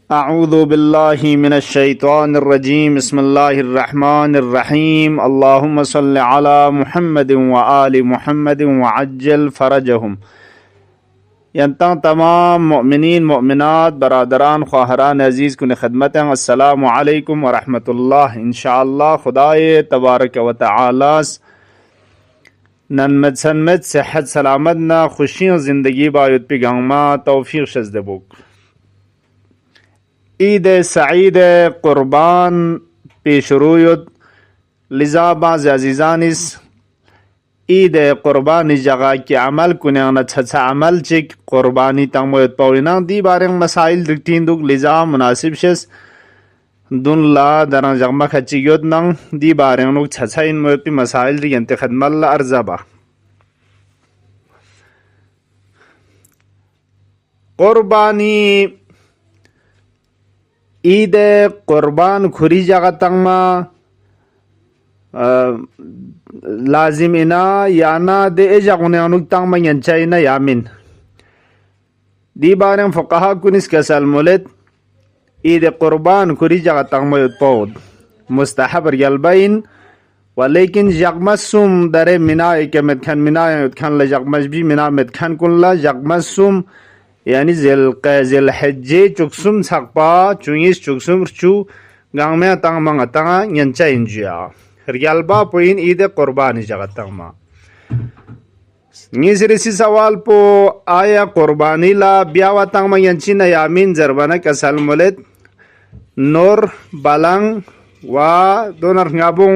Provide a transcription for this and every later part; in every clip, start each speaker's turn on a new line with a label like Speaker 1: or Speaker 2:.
Speaker 1: अऊज़ु बिल्लाहि मिनश्शैतानिर्रजीम बिस्मिल्लाहिर्रहमानिर्रहीम अल्लाहुम्मा सल्लि अला मुहम्मदिन व आलि मुहम्मदिन व अज्जल फरजहुम। यंता तमाम मोमिनीन मोमिनात बरादरान ख्वाहरान अजीज़ कुन खिदमत अस्सलामु अलैकुम व रहमतुल्लाह। इंशाअल्लाह खुदाए तबारक व तआला नन्मत सन्मत सेहत सलामत ना खुशियों ज़िंदगी बायुत पिगामा तौफीक शज़दबुक। ईद सईद कुर्बान पेशरूयत लिजा बाज़ अजीज़ानिस ईद कुर्बानी जगह के अमल कुन्यान अच्छा अमल चिक कुर्बानी तंगमत पौना दी बारें मसाइल दिखतीन दुख लिजा मुनासिब शेस दुन ला दरा जगमा खचियोत नंग दी बारें नुक अच्छा इन मोती मसाइल दी यंते खदमल अर्ज़बा कुर्बानी ईद कुर्बान खुरी जगह तंगमा लाजिम इना याना दे जगने अनुक तंगमा यंचाइना यामिन दी बारें फुकाहा कुनिस कसल मुलत ईद कुर्बान खुरी जगह तंगमा युत्पौद मुस्तहब यलबाइन वलेकिन जगमसुम दरे मिना के मेदखन मिना युत्खन ल जगमस भी मिना मेदखन कुल्ला जगमसुम यानी जिल हज्जे चुकसुम सकपा चुंगिस चुकसुम चु गांग में तंग मंग तंग यंचा इंजिया रियलबा पोइन ईद कुर्बानी जगह तंग मा निसरिसी सवाल पो आया कुर्बानी ला ब्यावा तंग मा यंची न यामिन जरबाना कसल मुलत नोर बालंग वा दोनर ngabung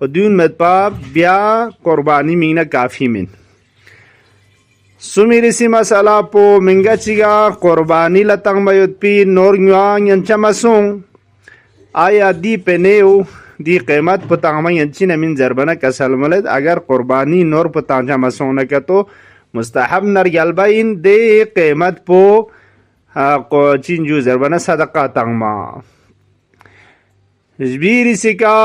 Speaker 1: udun metpa ब्या कुर्बानी मीना काफी मिन सुमिरिसी मसाला पो मिंगा चिगा कुर्बानी लतंग मयुत्पी नोर न्युआंग यंचमसुंग आया दी पेनेउ दी कीमत पतांग में यंची नमिन जरबना कसल मलद अगर कुर्बानी नोर पतांजा मसुंग न के तो मुस्तहब नर यलबाइन दे कीमत पो को चिंजू जरबना सदका तंगमा जबीरिसी का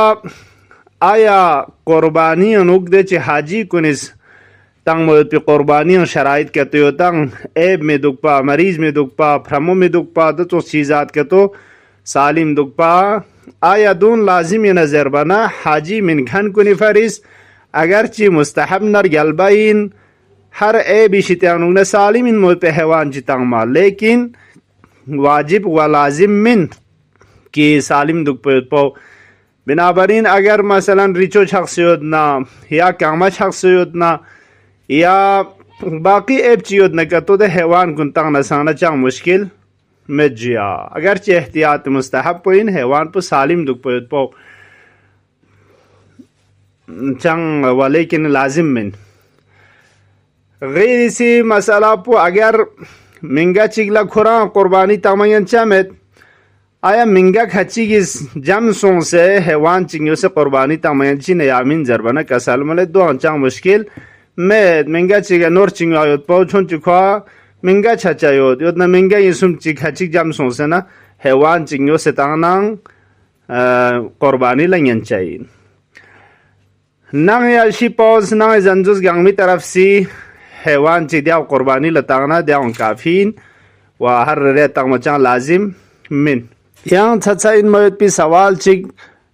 Speaker 1: आया कुर्बानी अनुक दे चे हाजी कुनिस तंग मोत पे कुर्बानी शराइत कहते हो तंग ऐब में दुखपा मरीज में दुखपा फ्रमो में दुखपा तो चीज़ात के तो सालिम दुखपा आया दून लाजिम नजर बना हाजी मिन खन कुनी फरिस अगरची मुस्तहब नर यलबाइन हर ऐब शित्यानुग न सालिम इन मोत पे हैवान जितंग मा लेकिन वाजिब व लाजिम मिन कि सालिम दुख पे बिनाबरीन अगर मसलन रिचो शख्सियत ना या कामा शख्सियत ना या बाकी ऐप चियोद न तो दे हैवान कुन तंग नसाना चांग मुश्किल में जिया अगर चे एहतियात मुस्तहब पोइन हैवान पो सालिम दुख पो चांग वलेकिन लाजिम मिन गैर इसी मसला पो अगर मिंगा चिगला खुरा कुर्बानी तमयन चामेत आया मिंगा खची की जम सों से हैवान चिंगियों से कुर्बानी तमयन ची नयामिन जरबना कसल मले दो चांग मुश्किल में मिंगा चिगा नोर चिंग आयोत पौचों चिखवा मिंगा छचा योत योत ना मिंगा यीशुम चिखा चिक जम सोंसे ना हैवान चिंगियों से तांगनांग कुर्बानी लंयन चाहिए नांग याशी पौस नांग जंजुस गांगमी तरफ सी हैवान चिदिया कुर्बानी लतांगना दियां काफीन व हर रे तंगमचा लाजिम मिन yang छचा इन मयत पी सवाल चिक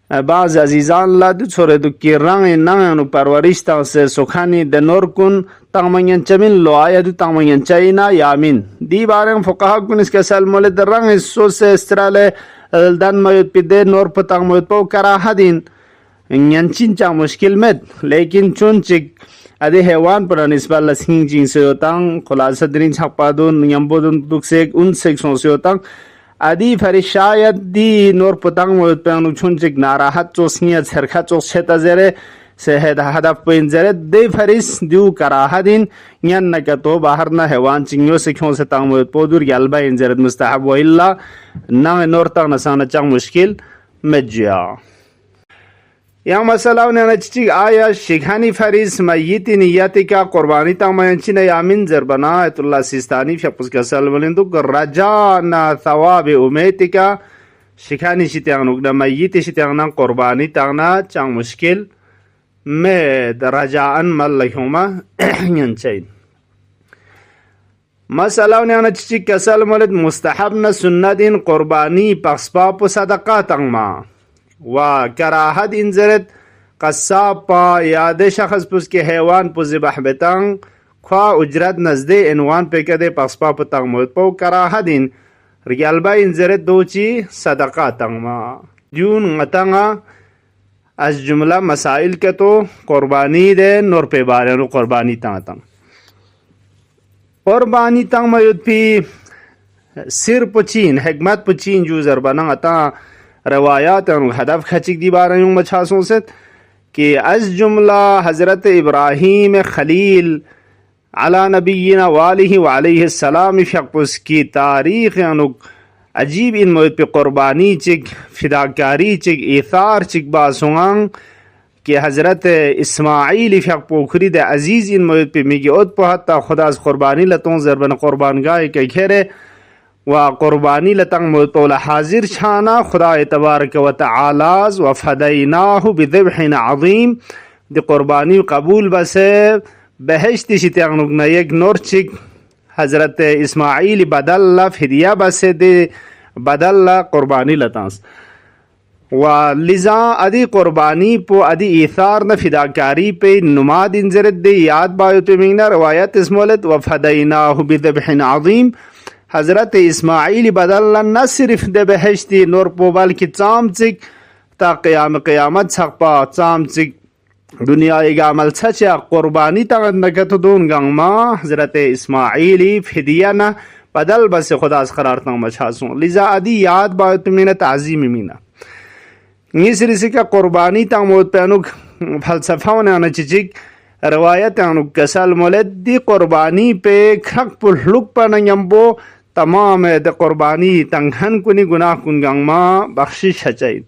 Speaker 1: बाज अजीजान ला दु छोरे दु की रंग नंग परवरिश ता से सुखानी द नोर कुन तंगमयन चमिन लो आया दु तंगमयन चाइना यामिन दी बारंग फुकाहा कुन इसके सल मोले द रंग सो से इस्त्राले दन मयत पी दे नोर पतंग मयत पो कराहदिन यंचिन चा मुश्किल में लेकिन चुन चिक अदे हैवान पर निस्बत लसिंग जिन से होतांग खुलासा दिन छपादुन यंबोदुन दुख से उन सेक्शन से होतांग आदि फरी शायद दी नोर पतंग मोत पे अनुछुन चिक नाराहत चोसनिया सरखा चोस छेता जरे सेहद हदफ पेन जरे दे फरिस दु कराहदिन यन न के तो बाहर न हैवान चिंगो से क्यों से तंग मोत पोदुर यलबा इन जरत मुस्तहब व इल्ला न नोर तंग नसाना चंग मुश्किल मज्जिया yang masalah ne nachti aya shikhani faris mayyiti niyati ka qurbani tamayanchi na yamin zarbana ayatullah sistani shapus kasal walindu raja na thawab umetika shikhani shitang nugna mayyiti shitang na qurbani tangna chang mushkil me darajaan mal lahuma yanchain Masala na chichi kasal molet mustahab na sunnatin qurbani pakspa po sadaqah tangma. Wa karahat inzeret qasab pa yade shakhs pus ke haywan po zibah betang kwa ujrat nazde inwan pe kade pakspa po tangmot po karahat in Rialba inzeret dochi sadaqah tangma. Jun ngatanga از جمله مسائل که تو قربانی ده نور پی بارنو قربانی تang قربانی تang mayud pi sir puchin hikmat puchin ju zarbanang ata रवायात और हदफ खचिक दी बार यूं मछासों से कि अज जुमला हजरत इब्राहीम खलील अला नबीना वालिही वालैहि सलाम शख्स की तारीख अनुक अजीब इन मौत पे क़ुरबानी चिक फिदाकारी चिक इथार चिक बासुंगांग कि हज़रत इस्माइल फ़िक पोखरी दे अजीज़ इन मौत पे मिगी उत पहता खुदा क़ुरबानी लतों ज़रबन क़ुरबान गाय के खेरे व क़ुरबानी लतंग मौत पौला हाजिर छाना खुदा तबारक व तआलाज़ व फ़दैनाहु बिज़िब्हिन अज़ीम दे क़ुरबानी कबूल बसे बहश्त शित्यांग एक नूर चिक हज़रत इस्माइल बदल्ला फिदिया बसे दे बदल्ला क़ुरबानी लतांस व लिजा अदी क़ुरबानी पो अदी इथार न फिदाकारी पे नुमाद इंजरत दे याद बायो पे मिंगना रवायत इसमोलत व फ़दैनाहु बिज़िब्हिन अज़ीम हज़रत इस्माइल बदल्ला न सिर्फ दे बहश्ती नूर पो बल्कि चाम चिक ता क़यामत छकपा चाम चिक दुनिया एक अमल सच्चा क़ुरबानी तक नकत दोन गंगमा हज़रत इस्माइली फिदिया न बदल बस खुदा करार तंग मछासों लिजा अदी याद बात में ताज़ीम मीना निसरिसी का क़ुरबानी तंग मौत पे अनुक फलसफा ने आना चिचिक रवायत अनुक कसल मोलद दी क़ुरबानी पे खक पुलुक पर नयम्बो तमाम द क़ुरबानी तंगहन कुनी गुनाह कुन गंगमा बख्शिश हचाइन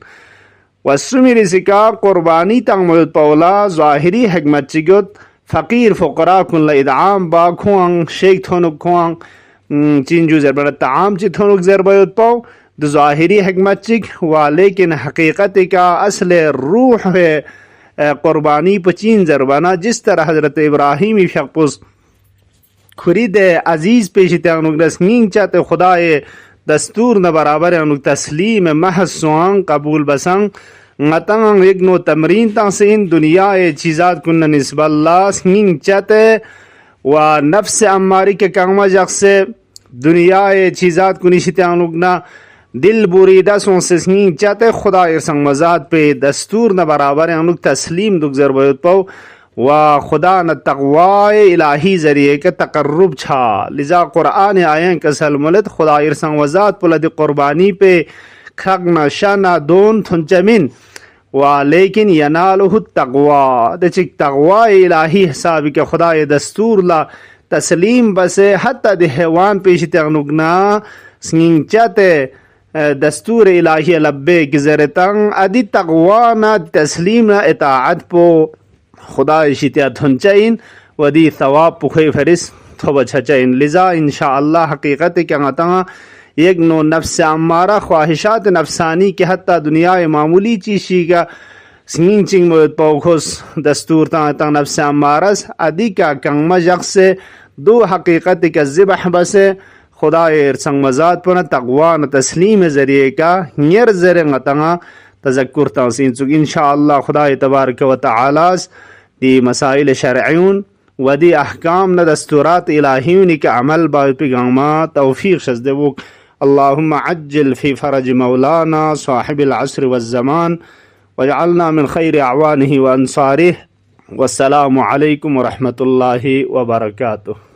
Speaker 1: वसुमिरी सिका क़ुरबानी तंग मौत पौला ज़ाहिरी हिकमत चिगुत फ़कीर फ़ुक़रा कुन इदाम बा खुआंग शेख थोनुक खुआंग चिंजू ज़रबर ताम चि थोनुक ज़रबयत पाओ द ज़ाहिरी हिकमत चिग वा लेकिन हकीकत का असल रूह है क़ुरबानी पचीन ज़रबाना जिस तरह हज़रत इब्राहीम शख्स खुरीद अजीज़ पेश तंग नस्नींग चाहते खुदाए दस्तूर न बराबर अनुक तस्लीम महसूंग कबूल बसंग ngатang एक नो तमरीन तंसीन दुनिया ए चीज़ात कुन्न निस्बल्ला सिंग चाहते व नफ्स अम्मारी के कामा जख्से दुनिया ए चीज़ात कुनिशित्यां लुगना दिल बुरीदा सों से सिंग चाहते खुदा इरसंग मजाद पे दस्तूर न बराबर अनुक तस्लीम दुख ज़रबत पाओ व खुदा न तक़वाए इलाही ज़रिए के तक़र्रुब छा लिजा क़ुरआन आयन कसल मुलत खुदा इरसंग वज़ात पुलद क़ुरबानी पे खगना शाना दोन थुंचमिन व लेकिन यनालुहु तक़वा दचिक तक़वा इलाही हिसाब के खुदा दस्तूर ला तस्लीम बसे हत्ता दे हैवान पेश तगनुगना सिंग चाते दस्तूर इलाही लब्बे गिज़रतंग अदी तक़वा ना तस्लीम ना इताअत पो खुदा शित्या थुंचाइन वदी सवाब पुखे फरिस थोब छचाइन लिजा इंशाअल्लाह हकीकत क्या आता एक नो नफ्स अम्मारा ख्वाहिशात नफसानी के हत्ता दुनिया मामूली चीज़ी का सिंग चिंग मोद पौखुस दस्तूर ता नफ्स अम्मारस अदी का कंग मजक से दो हकीकत का ज़िबह बसे खुदा संग मजाद पुना तक़वा न तस्लीम ज़रिए का नियर ज़र ngata तज़क्कुर तासीन चुक इंशाअल्लाह खुदा तबारक व तआलाज़ दी मसाइल शरईन व दी अहकाम न दस्तूरात इलाहियों के अमल बापिगामा तौफीक शज़दवुक अल्लाहुम्मा अज्जिल फ़ी फ़रज मौलाना साहिबिल अस्र वज़्ज़मान वजअलना मिन खैर अवानिही व अंसारिह वस्सलामु अलैकुम व रहमतुल्लाहि व बरकातुहू।